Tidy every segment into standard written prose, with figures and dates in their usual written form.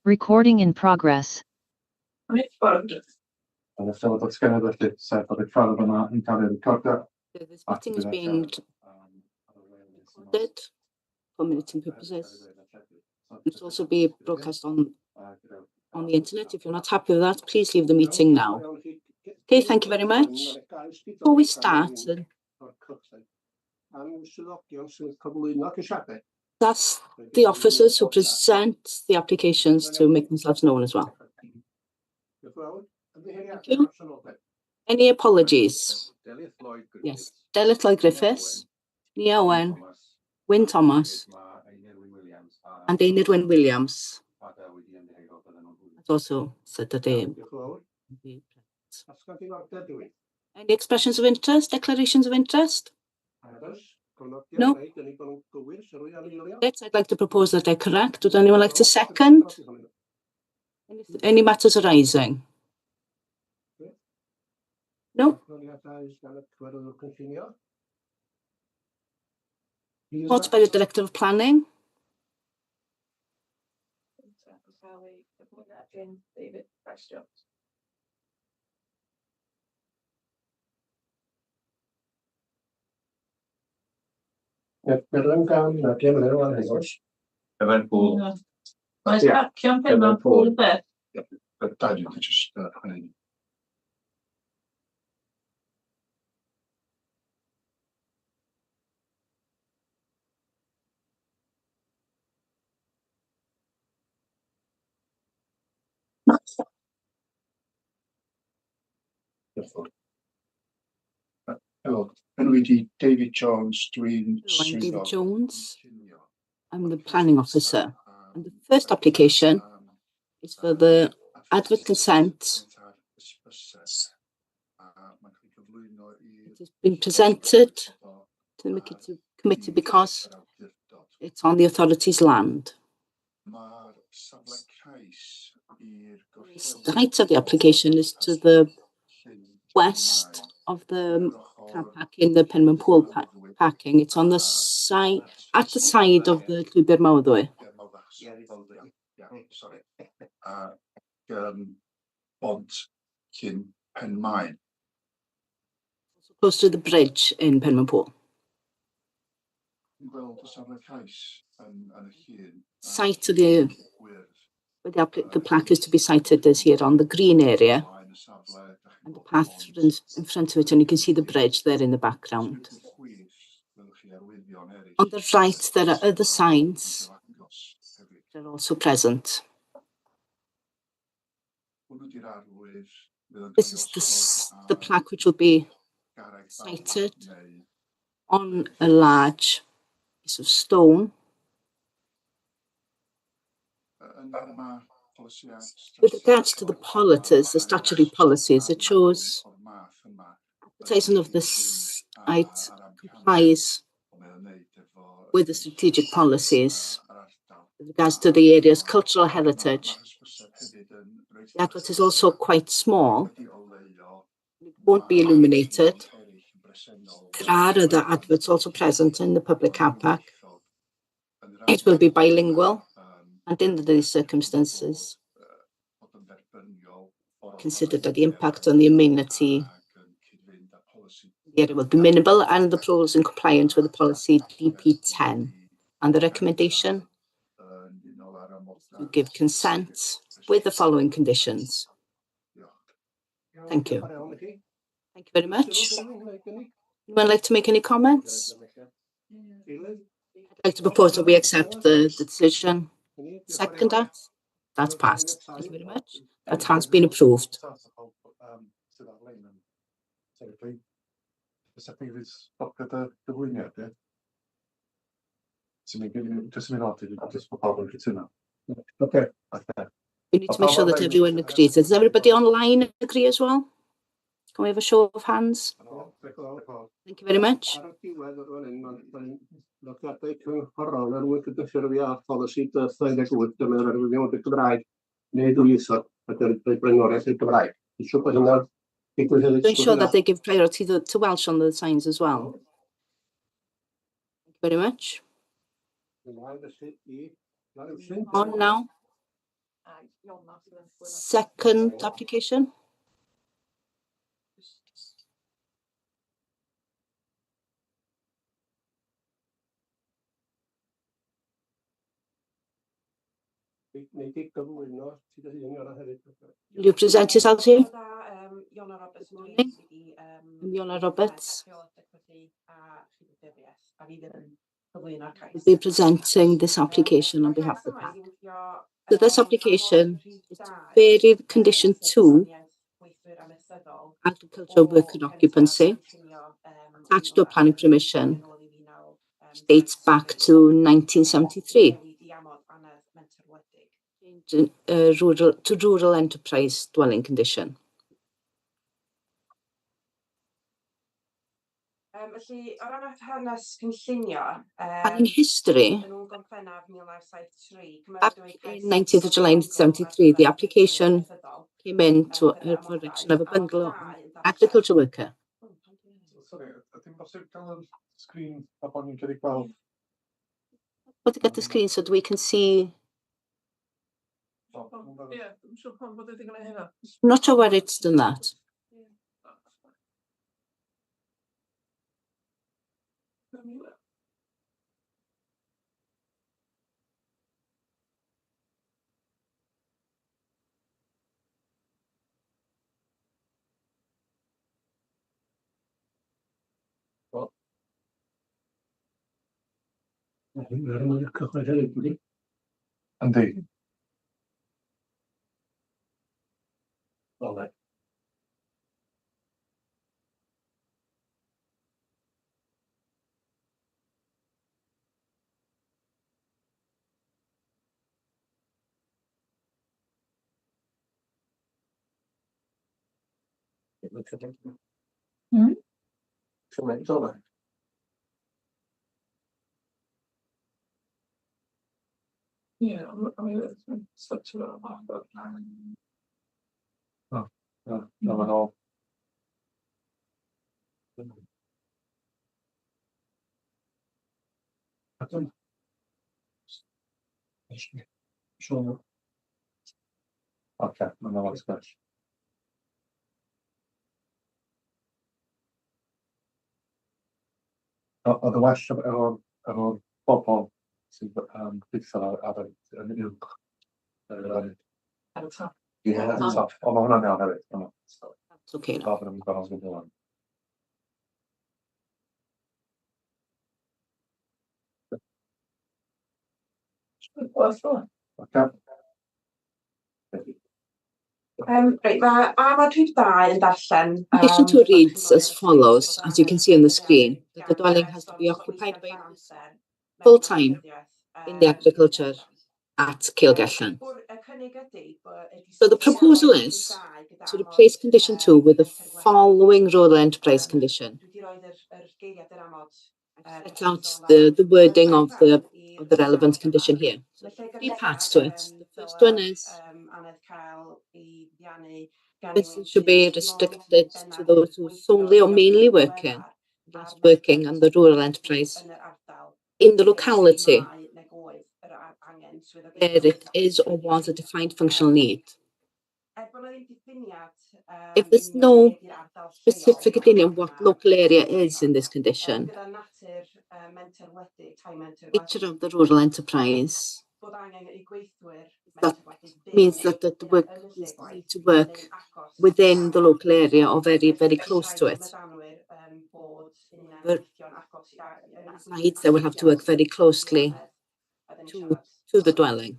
Recording in progress. This meeting is being recorded for minuting purposes. It will also be broadcast on the internet. If you're not happy with that, please leave the meeting now. Okay, thank you very much. Before we start, that's the officers who present the applications to make themselves known as well. Thank you. Any apologies? Yes. Delyth Lloyd Griffiths, Nia Owen, Wyn Thomas, and Einir Wyn Williams. That's also said that they. Any expressions of interest, declarations of interest? No? I'd like to propose that they're correct. Would anyone like to second? Any matters arising? No? Reports by the Director of Planning. Hello, David Jones. I'm David Jones. I'm the planning officer. And the first application is for the advert consent. It has been presented to the committee because it's on the authority's land. The height of the application is to the west of the car park in the Penman Pool parking. It's on the side, at the side of the Llwybr Mawddwy. Bont cyn Penmaen. Close to the bridge in Penman Pool. Site to the where the plaque is to be sited is here on the green area. And the path runs in front of it, and you can see the bridge there in the background. On the right, there are other signs that are also present. This is the plaque which will be sited on a large piece of stone. With regards to the policies, the statutory policies, it shows advertising of this site complies with the strategic policies with regards to the area's cultural heritage. The advert is also quite small. It won't be illuminated. There are other adverts also present in the public car park. It will be bilingual, and in these circumstances, considered that the impact on the amenity the area will be minimal, and the proposal is in compliance with the policy DP10. And the recommendation to give consent with the following conditions. Thank you. Thank you very much. Anyone like to make any comments? I'd like to propose that we accept the decision. Second that. That's passed. Thank you very much. That has been approved. Okay. We need to make sure that everyone agrees. Does everybody online agree as well? Can we have a show of hands? Thank you very much. Polisi 28 dyma'r arwyddion y Gymraeg neu dwyieithog ydy'r blaenoriaeth i'r Gymraeg. Isio bod hynna digwydd hefyd. To ensure that they give priority to Welsh on the signs as well. Thank you very much. On now. Second application. Will you present yourself here? I'm Iona Roberts. We'll be presenting this application on behalf of the PAC. So this application is to vary condition 2, agricultural work and occupancy, attached to a planning permission, dates back to 1973. Rural enterprise dwelling condition. Planning history, back in 19th of July 1973, the application came in to a production of a bungalow agriculture worker. Sorry, ydym bosib cael y screen a bod ni'n gallu gweld? But to get the screen so that we can see. I'm not sure where it's done that. Yndi. Yeah, I mean, it's such a lot of no, no. Sure. Okay, no, that's good. Oedd y well efo'r bobl sy'n gweithio ar y uwch. Ie, top. Ond mae hwnna'n iawn hefyd. That's okay now. Gofyn am gorau sy'n dod. Okay. Right, mae rhif 2 yn darllen. Condition 2 reads as follows, as you can see on the screen, that the dwelling has to be occupied by a person full-time in the agriculture at Cilgellan. So the proposal is to replace condition 2 with the following rural enterprise condition. Set out the wording of the relevant condition here. So 3 parts to it. The first one is business should be restricted to those who solely or mainly working on the rural enterprise in the locality where it is or was a defined functional need. If there's no specific opinion what local area is in this condition, nature of the rural enterprise, that means that the work needs to work within the local area or very, very close to it. Sites that will have to work very closely to the dwelling.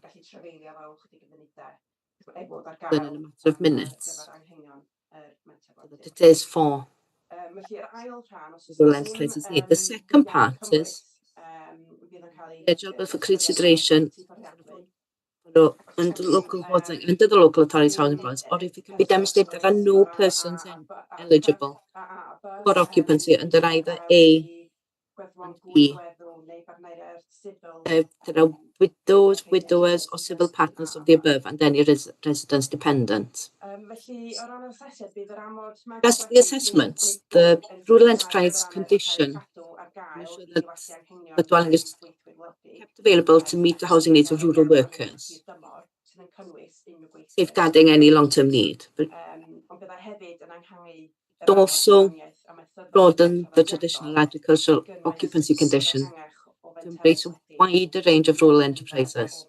Then in a matter of minutes. That it is for rural enterprises need. The second part is eligible for consideration for under local housing, under the local authority's housing plans, or if it can be demonstrated that no persons eligible for occupancy under either A and B. There are widows, widowers, or civil partners of the above, and any residents dependent. As for the assessments, the rural enterprise condition ensure that the dwelling is kept available to meet the housing needs of rural workers, safeguarding any long-term need, but also broaden the traditional agricultural occupancy condition to embrace a wider range of rural enterprises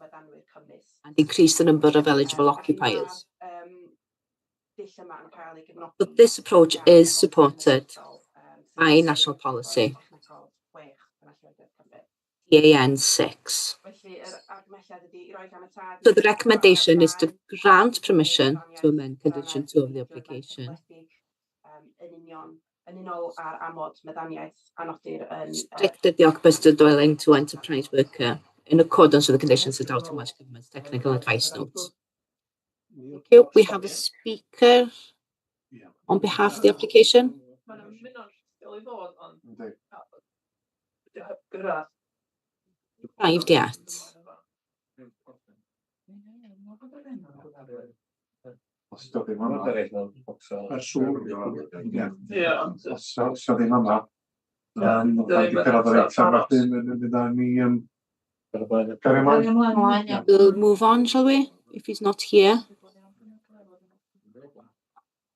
and increase the number of eligible occupiers. But this approach is supported by national policy, EAN 6. So the recommendation is to grant permission to amend condition 2 of the application. Restricted the occupancy of the dwelling to enterprise worker in accordance with the conditions set out in Welsh Government's technical advice notes. Thank you. We have a speaker on behalf of the application. Arrived yet? Os dio ddim yma. Mae'r sŵn. Os dio ddim yma. Dan ni cyrraedd yr eitem wedyn fyddwn ni gario ymlaen. We'll move on, shall we? If he's not here,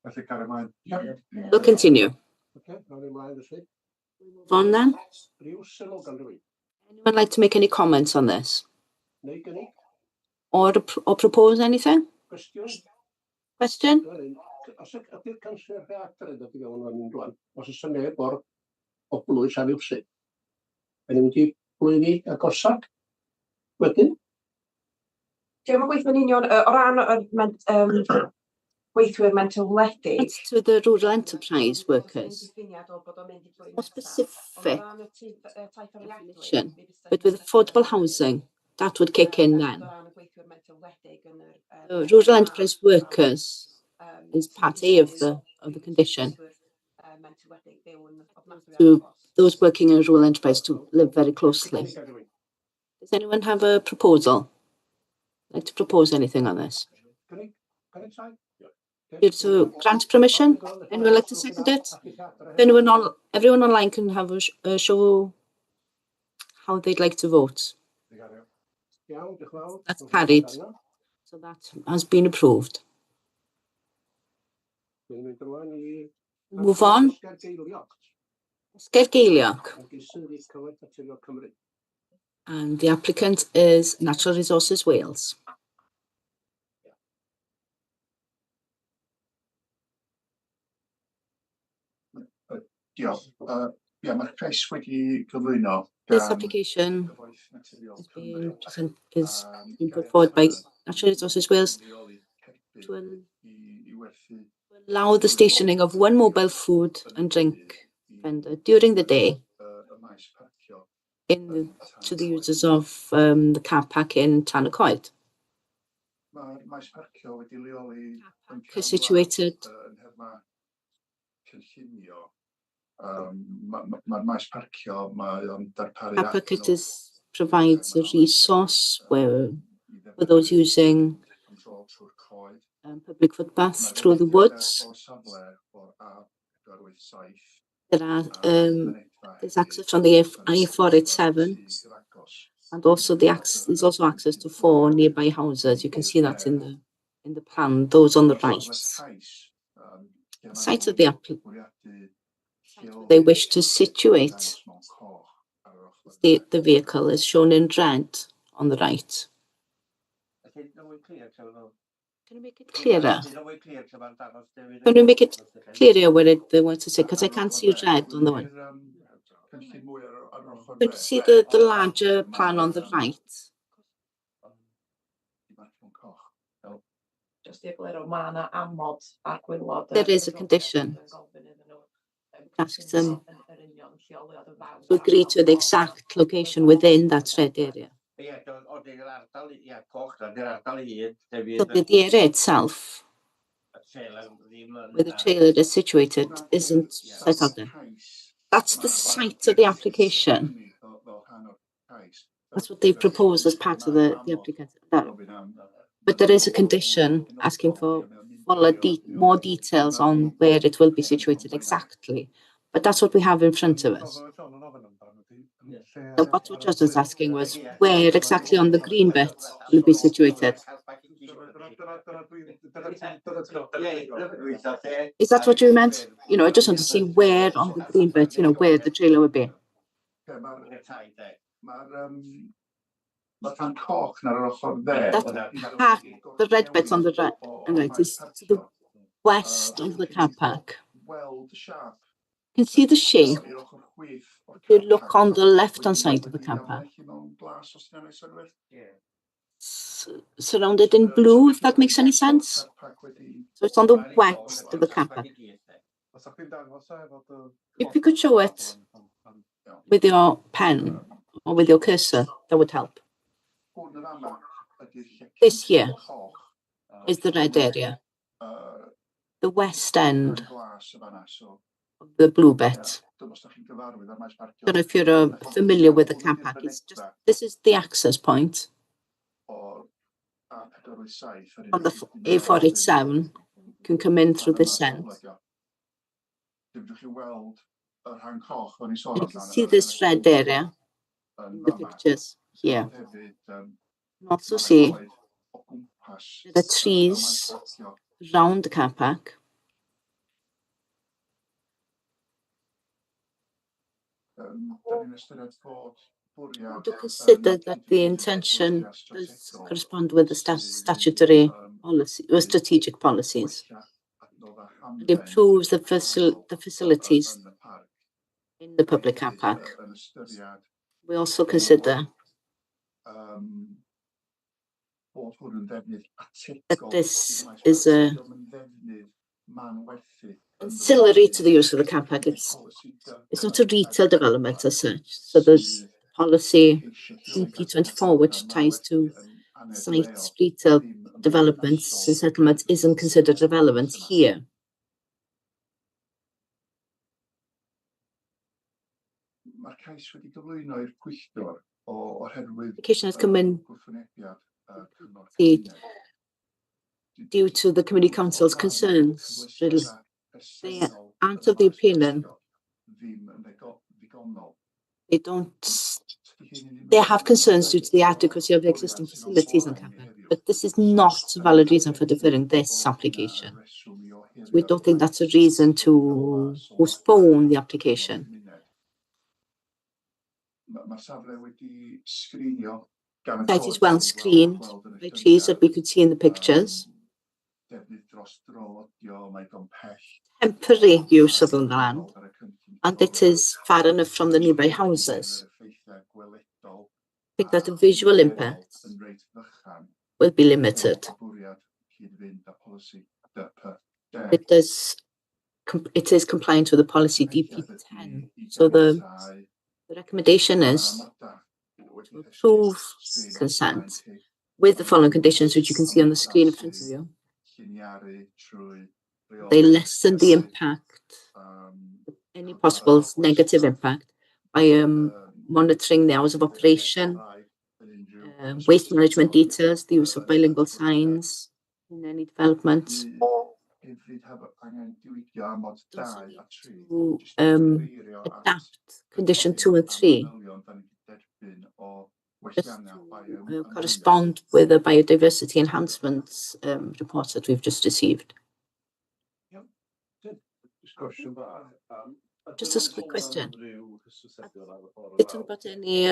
Felly gario ymlaen. we'll continue. Okay, nawn ni ymlaen felly. Move on then. Ryw sylw gan rywun. Anyone like to make any comments on this Neu gynnig? or propose anything? Cwestiwn? Question? Os ydy'r canser rheadr yn dod i fewn o'n un rwan, os oes neb o'r blwys a fiwsig, yn mynd i blwyni agosag wedyn? Dwi'n gweithio'n union o ran gweithwyr mental wledig. It's to the rural enterprise workers. More specific definition, but with affordable housing, that would kick in then. The rural enterprise workers is part A of the condition. To those working in a rural enterprise to live very closely. Does anyone have a proposal? Like to propose anything on this? Here to grant permission? Anyone like to second it? Everyone online can have a show how they'd like to vote. That's carried. So that has been approved. Move on. Sgergeiliog. And the applicant is Natural Resources Wales. Diolch. Mae'r cais wedi gyflwyno. This application is being put forward by Natural Resources Wales to allow the stationing of one mobile food and drink vendor during the day to the users of the car park in Llanocoed. Is situated. Mae'r maes parcio, mae o'n darparu Car park provides a resource for those using public footpaths through the woods. There's access from the I-487, and also there's also access to 4 nearby houses. You can see that in the plan. Those on the right. Site of the application. They wish to situate the vehicle is shown in red on the right. Can you make it clearer? Can you make it clearer where they want to say? Because I can't see red on the one. Can you see the larger plan on the right? There is a condition. Ask them to agree to the exact location within that red area. So the area itself, where the trailer is situated, isn't set out there. That's the site of the application. That's what they've proposed as part of the application. But there is a condition asking for more details on where it will be situated exactly. But that's what we have in front of us. So what the judge was asking was where exactly on the green bit will it be situated. Is that what you meant? You know, I just want to see where on the green bit, you know, where the trailer would be. Mae'r rhan coch na'r ochr dde. The red bit on the right is to the west of the car park. Weld y siap. You can see the shape. If you look on the left-hand side of the car park, surrounded in blue, if that makes any sense. So it's on the west of the car park. If you could show it with your pen or with your cursor, that would help. This here is the red area, the west end of the blue bit. I don't know if you're familiar with the car park. This is the access point on the A487. You can come in through this end. And you can see this red area in the pictures here. You can also see the trees around the car park. To consider that the intention does correspond with the statutory policy or strategic policies. It improves the facilities in the public car park. We also consider that this is ancillary to the use of the car park. It's not a retail development as such. So there's policy EP24, which ties to sites, retail developments and settlements, isn't considered relevant here. Application has come in due to the Community Council's concerns. They aren't of the opinion. They have concerns due to the adequacy of the existing facilities on campus, but this is not a valid reason for deferring this application. So we don't think that's a reason to postpone the application. The site is well screened by trees that we could see in the pictures. Temporary use of the land, and it is far enough from the nearby houses. I think that the visual impact will be limited. It is compliant with the policy DP10. So the recommendation is to approve consent with the following conditions, which you can see on the screen in front of you. They lessen the impact, any possible negative impact, by monitoring the hours of operation, waste management details, the use of bilingual signs in any developments. To adapt condition 2 and 3 just to correspond with the biodiversity enhancements report that we've just received. Just a quick question. Did you about any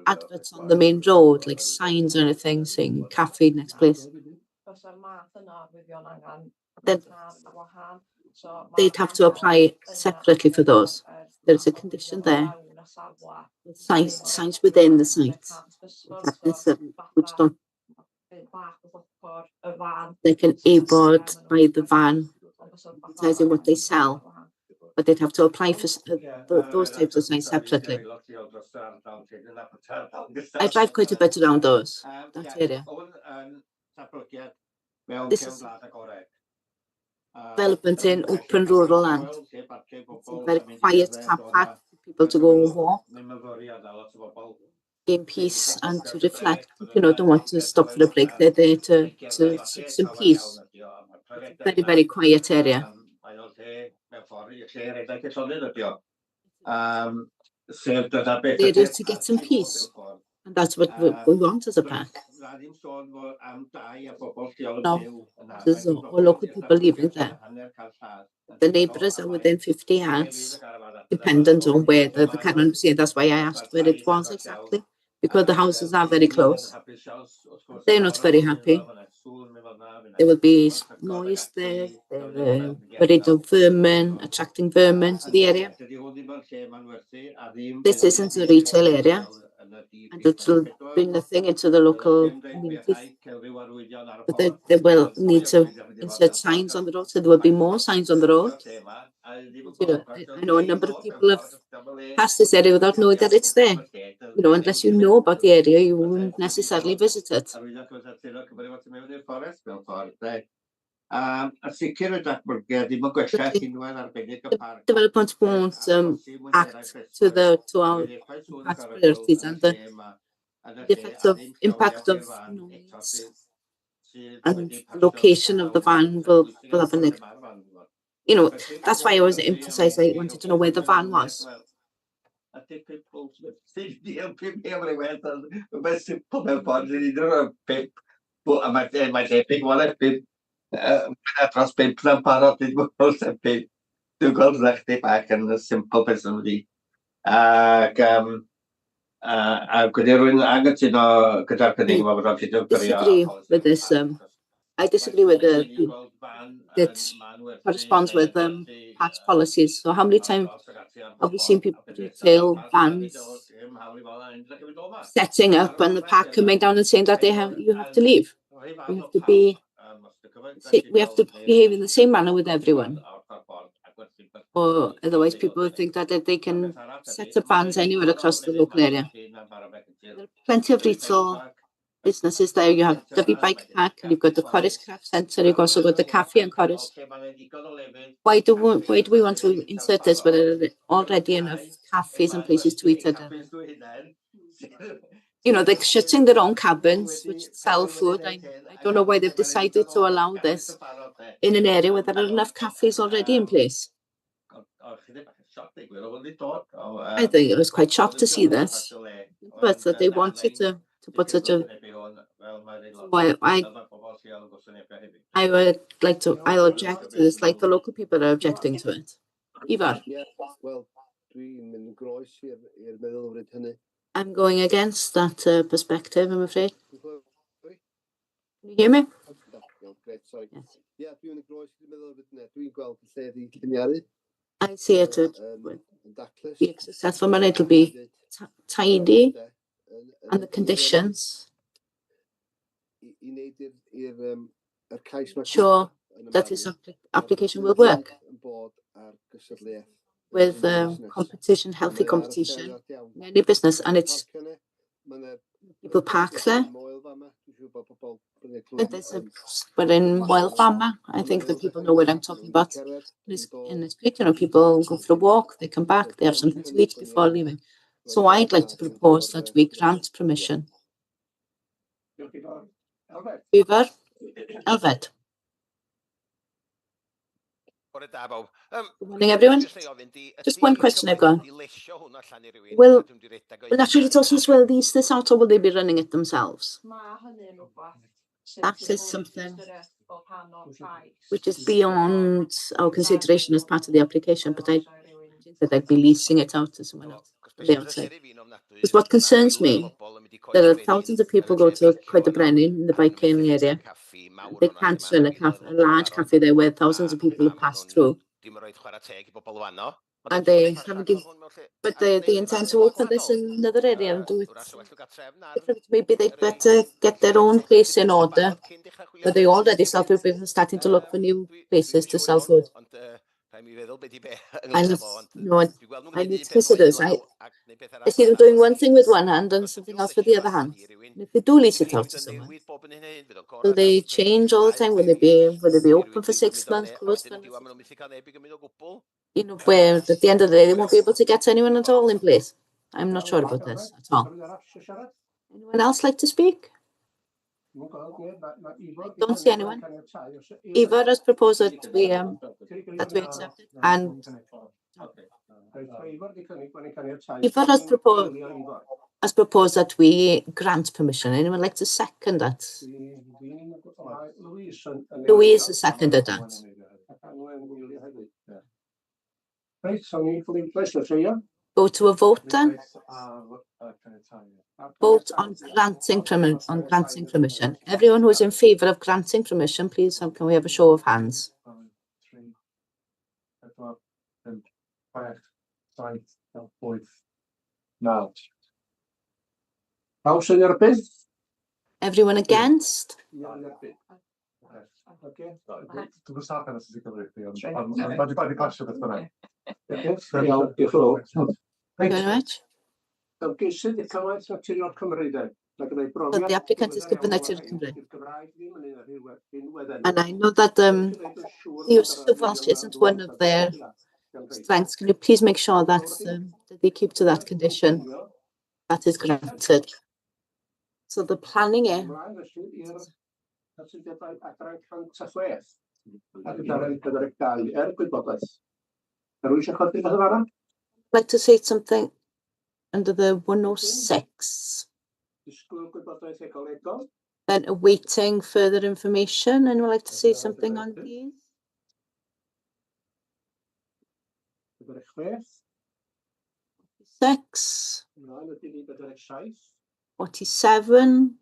adverts on the main road, like signs or anything saying cafe next place? Then they'd have to apply separately for those. There's a condition there. Signs within the site, which don't, they can aid by the van advertising what they sell. but they'd have to apply for those types of signs separately. I drive quite a bit around that area. This is development in open rural land. It's a very quiet car park for people to go and walk in peace and to reflect. Don't want to stop for a break. They're there to seek some peace. It's a very, very quiet area. They're there to get some peace. And that's what we want as a park. No, there's all local people living there. The neighbours are within 50 yards, dependent on where the cannon was. That's why I asked where it was exactly, because the houses are very close. They're not very happy. There will be noise there. They're worried of vermin, attracting vermin to the area. This isn't a retail area, and it will bring nothing into the local community. But they will need to insert signs on the road, so there will be more signs on the road. I know a number of people have passed this area without knowing that it's there. Unless you know about the area, you won't necessarily visit it. Development won't act to our park's priorities, and the impact of noise and location of the van will have an impact. That's why I was emphasized. I wanted to know where the van was. Dros 5 yn parod, dwi'n gweld na chdi bach yn simple person fi. Ac gwneud rwy'n anghytuno gyda'r cynnig yma bod o'n ffitio disagree with this. I disagree with that corresponds with parks policies. So how many times have we seen people retail vans setting up and the park coming down and saying that you have to leave? We have to behave in the same manner with everyone. Or otherwise people think that they can set up vans anywhere across the local area. There are plenty of retail businesses there. You have Dyfi Bike Park, and you've got the Corris Craft Centre, you've also got the cafe in Corris. Why do we want to insert this when there are already enough cafes and places to eat at? They're shutting their own cabins, which sell food. I don't know why they've decided to allow this in an area where there are enough cafes already in place. I think I was quite shocked to see this, but that they wanted to put such a. I'll object to this, like the local people are objecting to it. Ivar. I'm going against that perspective, I'm afraid. Can you hear me? I see it be successful, and it'll be tidy, and the conditions. Sure that this application will work with competition, healthy competition in any business, and it's people park there. But in Moel Fama, I think that people know what I'm talking about. In this creek, people go for a walk, they come back, they have something to eat before leaving. So I'd like to propose that we grant permission. Ivar, Elfed. Good morning, everyone. Just one question I've got. Will Natural Resources lease this out, or will they be running it themselves? That is something which is beyond our consideration as part of the application, but I think that they'd be leasing it out to someone else. Because what concerns me, there are thousands of people go to Coed y Brenin in the bike lane area. They can't run a large cafe there where thousands of people have passed through. And they haven't given, but they intend to open this in another area and do it. Maybe they'd better get their own place in order, but they already starting to look for new places to sell food. And no, I need to consider this. If you're doing one thing with one hand and something else with the other hand, and if they do lease it out to someone, will they change all the time? Will they be open for 6 months, closed for, you know, where at the end of the day they won't be able to get anyone at all in place? I'm not sure about this at all. Anyone else like to speak? Don't see anyone. Eva has proposed that we accept it, and Eva has proposed that we grant permission. Anyone like to second that? Louise has seconded that. Right, so we put in place, let's say, yeah. Go to a vote then. Vote on granting permission. Everyone who is in favour of granting permission, please, can we have a show of hands? Now. How's in erbyn? Everyone against? Okay. Dwi'n gwybod yn ysgrifennu gyfreithu, ond mae wedi pasio beth bynnag. Iawn, diolch yn fawr. Thank you very much. Ymgeisydd i'r cyfath naturiol Cymru de. So the applicant is given that to Cymru. And I know that the use of Welsh isn't one of their strengths. Can you please make sure that they keep to that condition that is granted? So the planning here. I'd like to say something under the 106. Then awaiting further information. And would like to say something on these? 6. 47.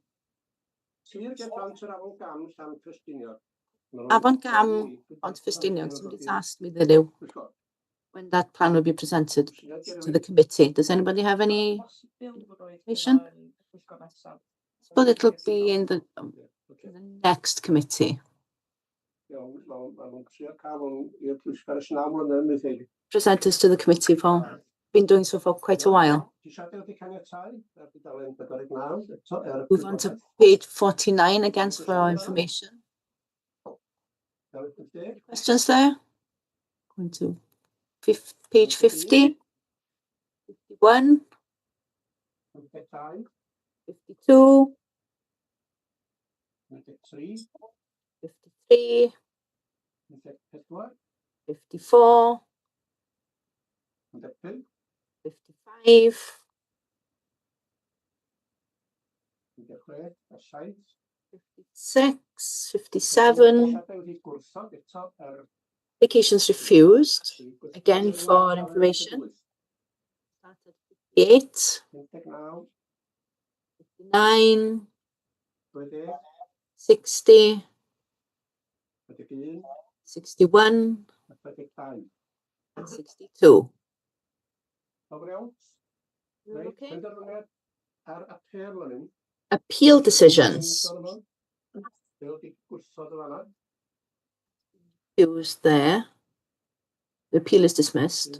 Afon Gam on Festiniog. Somebody's asked me that when that plan will be presented to the committee. Does anybody have any information? But it'll be in the next committee. Presenters to the committee for been doing so for quite a while. Move on to page 49 again for our information. Questions there? Going to page 50, 51, 52, 53, 54, 55, 56, 57. Applications refused. Again for information. 8, 59, 60, 61, and 62. Okay. Appeal decisions. Who's there? The appeal is dismissed.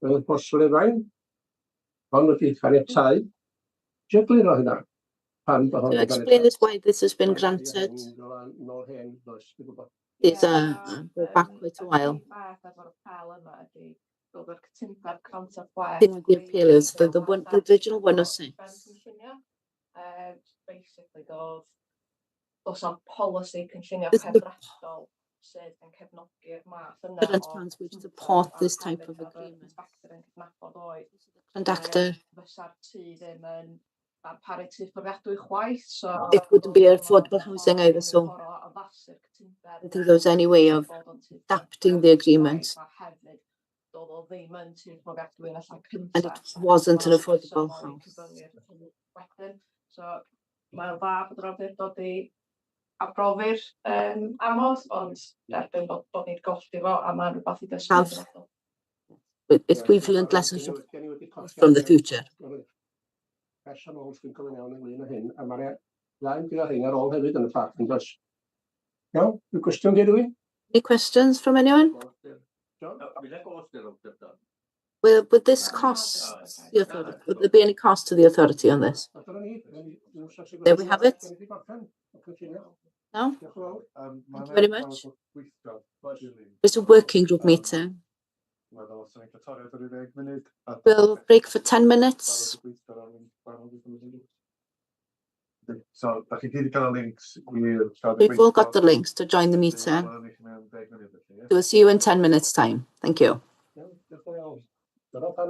Wel, posib Rhain, hon wedi caniatáu. To explain this, why this has been granted. These go back quite a while. The appeal is the original 106. Basically, does on policy cynllunio This is the- cefnogol sydd yn cefnogi'r math yna Current plans which support this type of agreement. Conductor. Fysa'r tŷ ddim yn darparu tŷ fforddiadwy chwaith, so It wouldn't be affordable housing either, so I don't think there was any way of adapting the agreement. And it wasn't an affordable house. So mae'n dda bod yr awdurdod i arbrofi'r amod, ond erbyn bod ni'n golli fo a mae'n rhywbeth i dysgu. But if we've learned lessons from the future. Blaen gyda hyn ar ôl hefyd yn y parc yn does? Iawn, ryw gwestiwn gen rywun? Any questions from anyone? John? Would this cost the authority? Would there be any cost to the authority on this? There we have it. No? Thank you very much. It's a working group meeting. We'll break for 10 minutes. So, da chi gyd 'di cael y links i'r... We've all got the links to join the meeting. We'll see you in 10 minutes time. Thank you. Iawn, diolch yn fawr iawn. Dyna pan